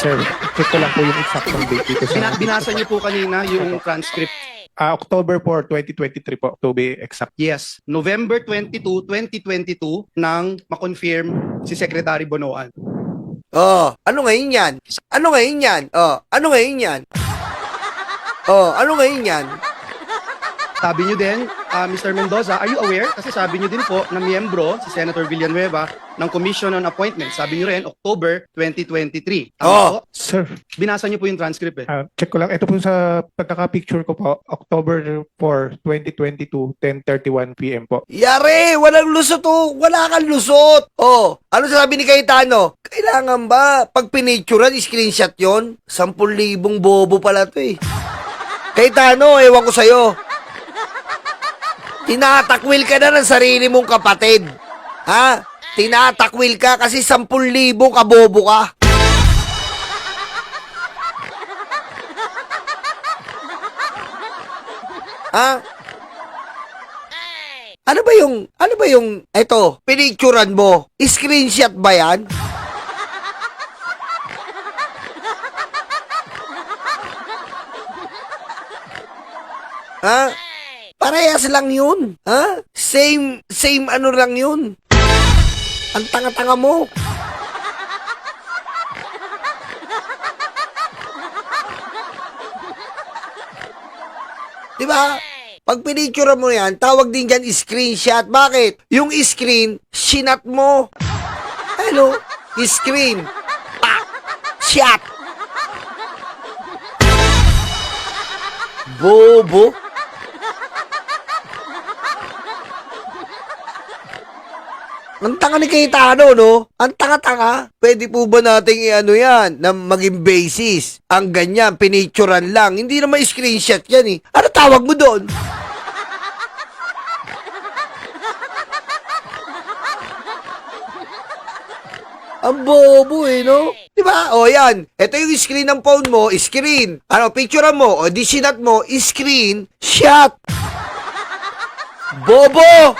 Sir, check ko lang po yung exact date dito sa... Binasa niyo po kanina yung transcript. October 4, 2023 po, to be exact. Yes, November 22, 2022 nang ma-confirm si Secretary Bonoan. Oh, ano ngayon yan? Ano ngayon yan? Oh, ano ngayon yan? Oh, ano ngayon yan? Sabi niyo din, Mr. Mendoza, are you aware? Kasi sabi niyo din po na miyembro si Senator Villanueva ng Commission on Appointments. Sabi niyo rin, October 2023. Tama Oh. po? Sir, Binasa niyo po yung transcript eh. check ko lang. Ito po sa pagkaka-picture ko po, October 4, 2022, 10:31 p.m. po. Yare, walang lusot oh. Wala kang lusot. Oh, ano sabi ni Cayetano? Kailangan ba pag pinicturean, screenshot yon? 10,000 bobo pala to eh. Cayetano, ewan ko sa'yo. Tinatakwil ka na ng sarili mong kapatid. Ha? Tinatakwil ka kasi 10,000 kabobo ka. Ha? Ano ba yung, eto, pinicturean mo? Screenshot ba yan? Ha? Parehas lang yun. Ha? Same ano lang yun. Ang tanga-tanga mo. Diba? Pag pinicture mo yan, tawag din dyan screenshot. Bakit? Yung screen, sinat mo. Ano? Screen. Pa! Shot! Bobo. Ang tanga ni Cayetano, no? Ang tanga-tanga. Pwede po ba nating i-ano yan, na maging basis? Ang ganyan, pinicturean lang. Hindi naman screenshot yan eh. Ano tawag mo doon? Ang bobo eh, no? Diba? O yan. Ito yung screen ng phone mo, screen. Ano, picturean mo, o di sinat mo, screen, shot. Bobo!